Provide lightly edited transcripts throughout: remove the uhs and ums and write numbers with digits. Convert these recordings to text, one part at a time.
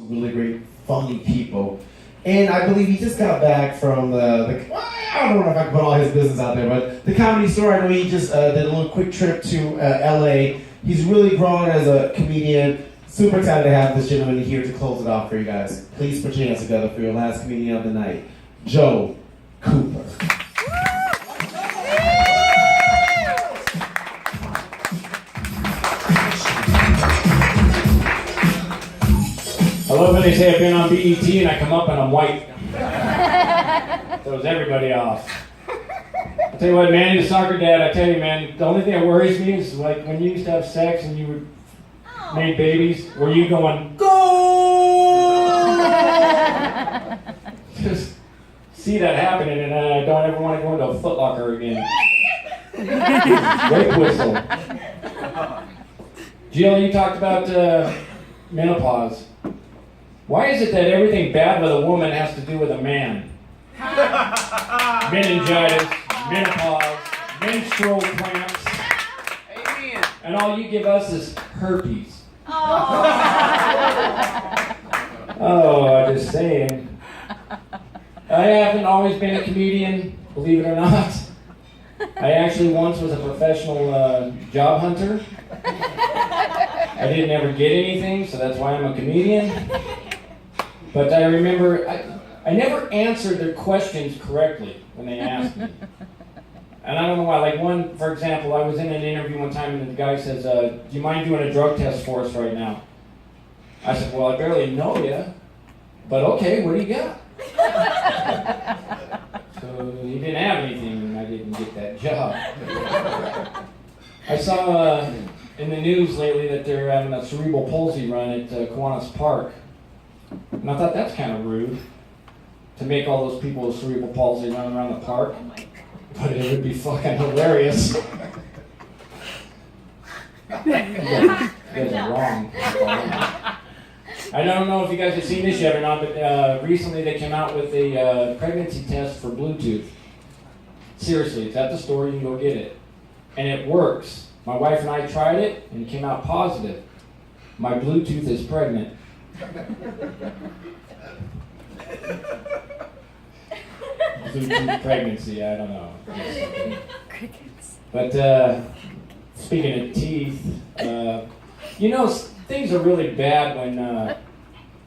really great, funny people. And I believe he just got back from I don't know if I can put all his business out there, but the Comedy Store, I know he just did a little quick trip to LA. He's really grown as a comedian. Super excited to have this gentleman here to close it off for you guys. Please put your hands together for your last comedian of the night, Joe Cooper. I love when they say I've been on BET and I come up and I'm white. Throws everybody off. I tell you what, man, the soccer dad, I tell you, man, the only thing that worries me is like when you used to have sex and you would made babies, were you going, go? Just see that happening and I don't ever want to go into a Foot Locker again. Rape whistle. Jill, you talked about menopause. Why is it that everything bad with a woman has to do with a man? Meningitis, menopause, menstrual cramps. Amen. And all you give us is herpes. Oh, I'm just saying. I haven't always been a comedian, believe it or not. I actually once was a professional job hunter. I didn't ever get anything, so that's why I'm a comedian. But I remember, I never answered their questions correctly when they asked me. And I don't know why. Like one, for example, I was in an interview one time and the guy says, do you mind doing a drug test for us right now? I said, well, I barely know you, but okay, what do you got? So he didn't have anything and I didn't get that job. I saw in the news lately that they're having a cerebral palsy run at Kiwanis Park. And I thought that's kind of rude to make all those people with cerebral palsy run around the park. But it would be fucking hilarious. You guys are wrong. I don't know if you guys have seen this yet or not, but recently they came out with a pregnancy test for Bluetooth. Seriously, it's at the store, you can go get it. And it works. My wife and I tried it and it came out positive. My Bluetooth is pregnant. Bluetooth pregnancy, I don't know. Crickets. But speaking of teeth, you know, things are really bad when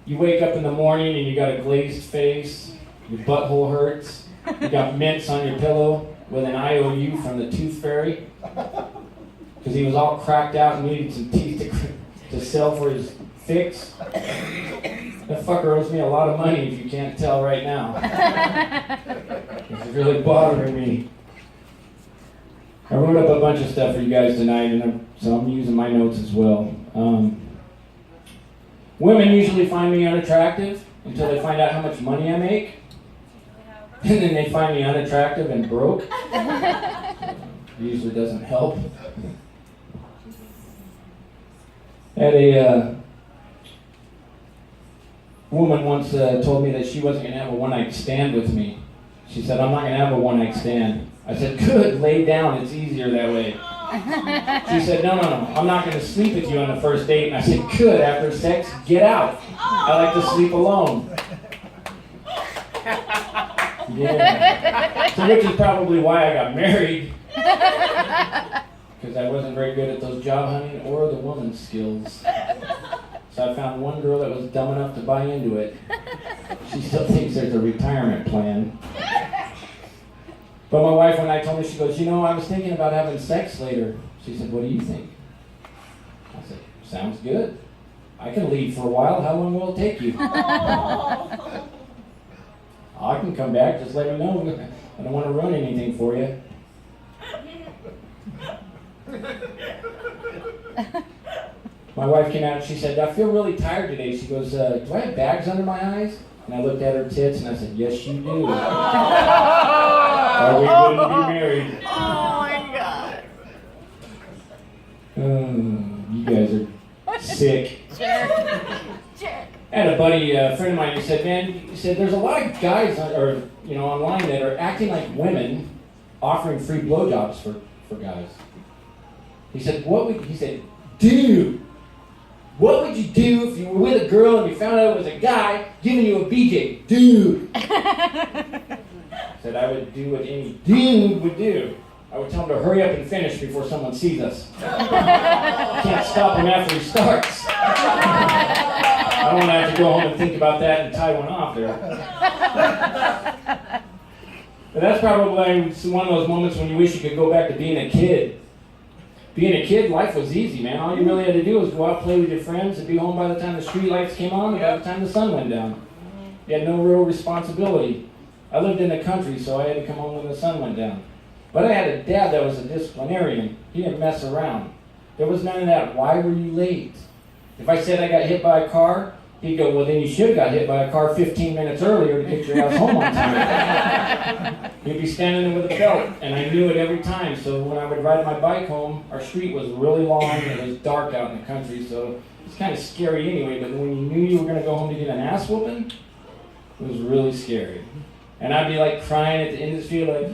you wake up in the morning and you got a glazed face, your butthole hurts, you got mints on your pillow with an IOU from the tooth fairy because he was all cracked out and needed some teeth to sell for his fix. That fucker owes me a lot of money if you can't tell right now. It's really bothering me. I wrote up a bunch of stuff for you guys tonight, and so I'm using my notes as well. Women usually find me unattractive until they find out how much money I make. And then they find me unattractive and broke. It usually doesn't help. I had a woman once told me that she wasn't going to have a one-night stand with me. She said, I'm not going to have a one-night stand. I said, good, lay down, it's easier that way. She said, no, I'm not going to sleep with you on the first date. And I said, good, after sex, get out. I like to sleep alone. Yeah. So which is probably why I got married. Because I wasn't very good at those job hunting or the woman's skills. So I found one girl that was dumb enough to buy into it. She still thinks there's a retirement plan. But my wife, when I told her, she goes, you know, I was thinking about having sex later. She said, what do you think? I said, sounds good. I can leave for a while. How long will it take you? I can come back. Just let me know. I don't want to ruin anything for you. My wife came out and she said, I feel really tired today. She goes, do I have bags under my eyes? And I looked at her tits and I said, yes, you do. Or we wouldn't be married. Oh my God. You guys are sick. Jerk. I had a buddy, a friend of mine, he said, man, he said, there's a lot of guys online that are acting like women offering free blowjobs for guys. He said, he said, dude, What would you do if you were with a girl and you found out it was a guy giving you a BJ? Dude. Said I would do what any dude would do. I would tell him to hurry up and finish before someone sees us. Can't stop him after he starts. I don't want to have to go home and think about that and tie one off there. But that's probably one of those moments when you wish you could go back to being a kid. Being a kid, life was easy, man. All you really had to do was go out, play with your friends, and be home by the time the street lights came on and by the time the sun went down. You had no real responsibility. I lived in the country, so I had to come home when the sun went down. But I had a dad that was a disciplinarian. He didn't mess around. There was none of that, why were you late? If I said I got hit by a car, he'd go, well, then you should have got hit by a car 15 minutes earlier to get your ass home on time. He'd be standing there with a belt, and I knew it every time. So when I would ride my bike home, our street was really long, and it was dark out in the country, so it's kind of scary anyway. But when you knew you were going to go home to get an ass whooping, it was really scary. And I'd be like crying at the end of the street, like,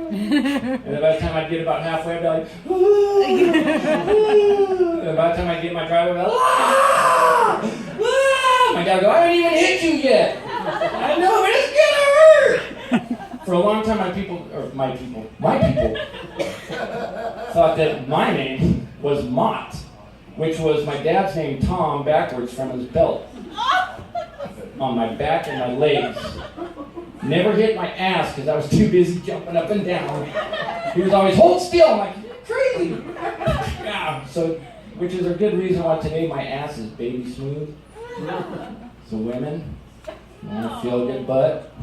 and then by the time I'd get about halfway, I'd be like, and by the time I'd get in my driveway, I'd be like, my dad would go, I haven't even hit you yet. I know, but it's gonna hurt. For a long time, my people thought that my name was Mott, which was my dad's name, Tom, backwards from his belt. On my back and my legs. Never hit my ass because I was too busy jumping up and down. He was always, hold still. I'm like, you're crazy. Yeah. So, which is a good reason why today my ass is baby smooth. So women, you want to feel a good butt?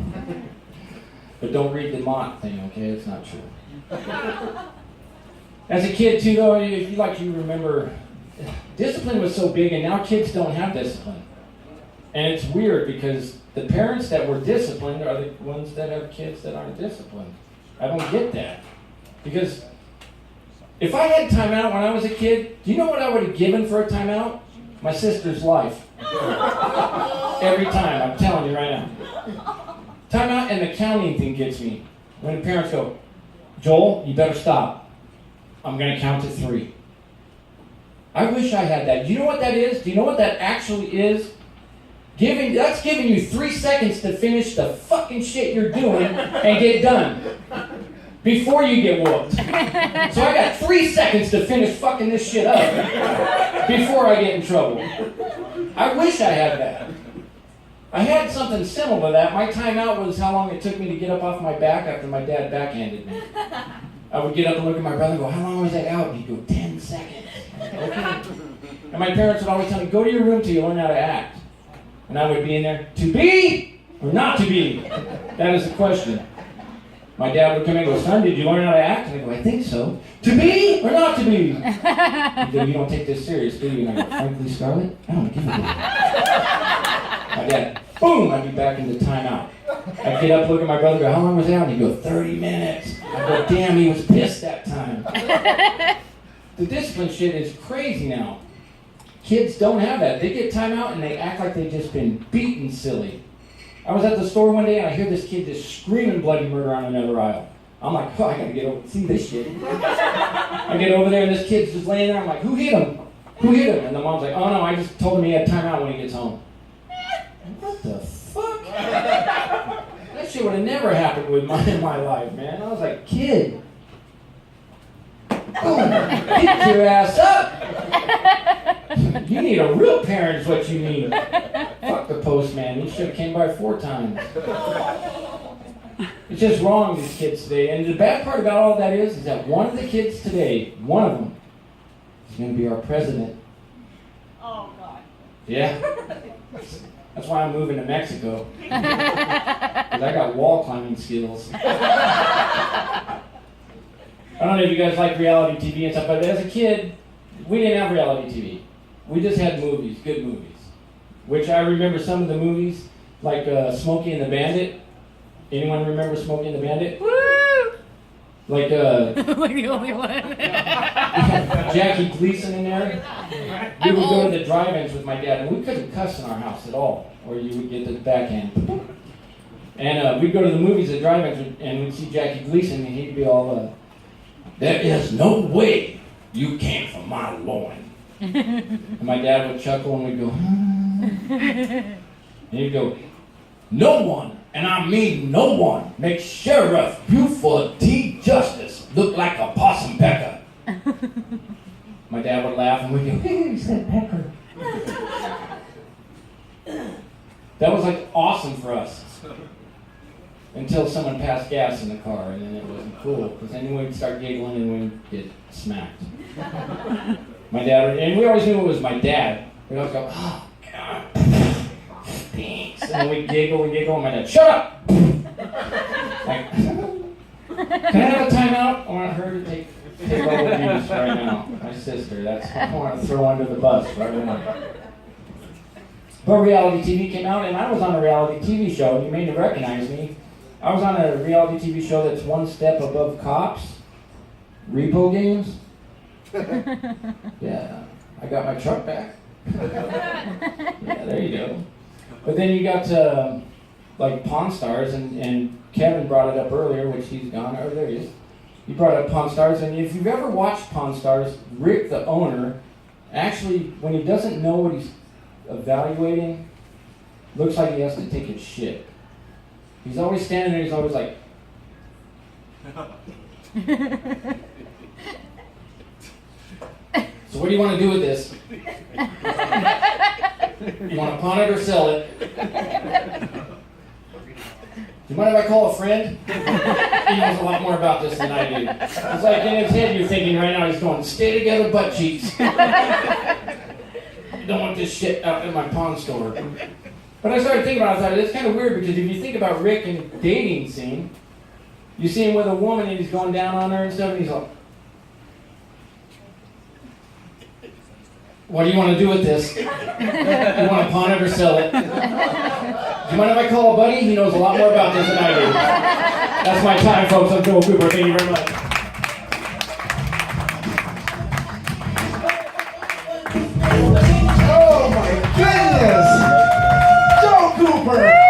But don't read the Mott thing, okay? It's not true. As a kid too, though, if you remember, discipline was so big and now kids don't have discipline. And it's weird because the parents that were disciplined are the ones that have kids that aren't disciplined. I don't get that. Because if I had timeout when I was a kid, do you know what I would have given for a timeout? My sister's life. Every time, I'm telling you right now. Timeout and the counting thing gets me. When the parents go, Joel, you better stop. I'm going to count to 3. I wish I had that. Do you know what that is? Do you know what that actually is? That's giving you 3 seconds to finish the fucking shit you're doing and get done before you get whooped. So I got 3 seconds to finish fucking this shit up before I get in trouble. I wish I had that. I had something similar to that. My timeout was how long it took me to get up off my back after my dad backhanded me. I would get up and look at my brother and go, how long was I out? And he'd go, 10 seconds. Okay. And my parents would always tell me, go to your room till you learn how to act. And I would be in there, to be or not to be? That is the question. My dad would come in and go, son, did you learn how to act? And I go, I think so. To be or not to be? He'd go, you don't take this serious, do you? And I go, frankly, Scarlett, I don't give a damn. My dad, boom, I'd be back into timeout. I'd get up, look at my brother, go, how long was I out? And he'd go, 30 minutes. I'd go, damn, he was pissed that time. The discipline shit is crazy now. Kids don't have that. They get timeout and they act like they've just been beaten silly. I was at the store one day and I hear this kid just screaming bloody murder on another aisle. I'm like, oh, I gotta get over see this shit. I get over there and this kid's just laying there. I'm like, who hit him? Who hit him? And the mom's like, oh no, I just told him he had timeout when he gets home. What the fuck? That shit would have never happened in my life, man. I was like, kid. Boom, get your ass up. You need a real parent is what you need. Fuck the postman. He should have came by 4 times. It's just wrong, these kids today. And the bad part about all that is that one of the kids today, one of them, is going to be our president. Oh, God. Yeah. That's why I'm moving to Mexico. Because I got wall climbing skills. I don't know if you guys like reality TV and stuff, but as a kid, we didn't have reality TV. We just had movies, good movies. Which I remember some of the movies, like Smokey and the Bandit. Anyone remember Smokey and the Bandit? Woo! Like like the only one. Jackie Gleason in there. We would go to the drive-ins with my dad, and we couldn't cuss in our house at all, or you would get the backhand. And we'd go to the movies at drive-ins, and we'd see Jackie Gleason, and he'd be all, there is no way you came from my loin. And my dad would chuckle and we'd go, and he'd go, no one, and I mean no one, makes Sheriff Buford T. Justice look like a possum pecker. My dad would laugh and we'd go, he said pecker. That was like awesome for us. Until someone passed gas in the car, and then it wasn't cool, because then we'd start giggling and we'd get smacked. My dad, and we always knew it was my dad. We'd always go, oh, God, thanks. And then we'd giggle, and my dad, shut up! Like, can I have a timeout? I want her to take all the abuse right now. My sister, that's what I want to throw under the bus right now. But reality TV came out, and I was on a reality TV show. You may have recognized me. I was on a reality TV show that's one step above Cops. Repo Games. Yeah, I got my truck back. Yeah, there you go. But then you got like Pawn Stars, and Kevin brought it up earlier, which he's gone. Oh, there he is. He brought up Pawn Stars, and if you've ever watched Pawn Stars, Rick, the owner, actually, when he doesn't know what he's evaluating, looks like he has to take his shit. He's always standing there, he's always like, so what do you want to do with this? You want to pawn it or sell it? Do you mind if I call a friend? He knows a lot more about this than I do. It's like in his head you're thinking right now, he's going, stay together butt cheeks. You don't want this shit out in my pawn store. But I started thinking about it, I thought, it's kind of weird, because if you think about Rick in the dating scene, you see him with a woman and he's going down on her and stuff, and he's like, what do you want to do with this? You want to pawn it or sell it? Do you mind if I call a buddy? He knows a lot more about this than I do. That's my time, folks. I'm Joel Cooper. Thank you very much.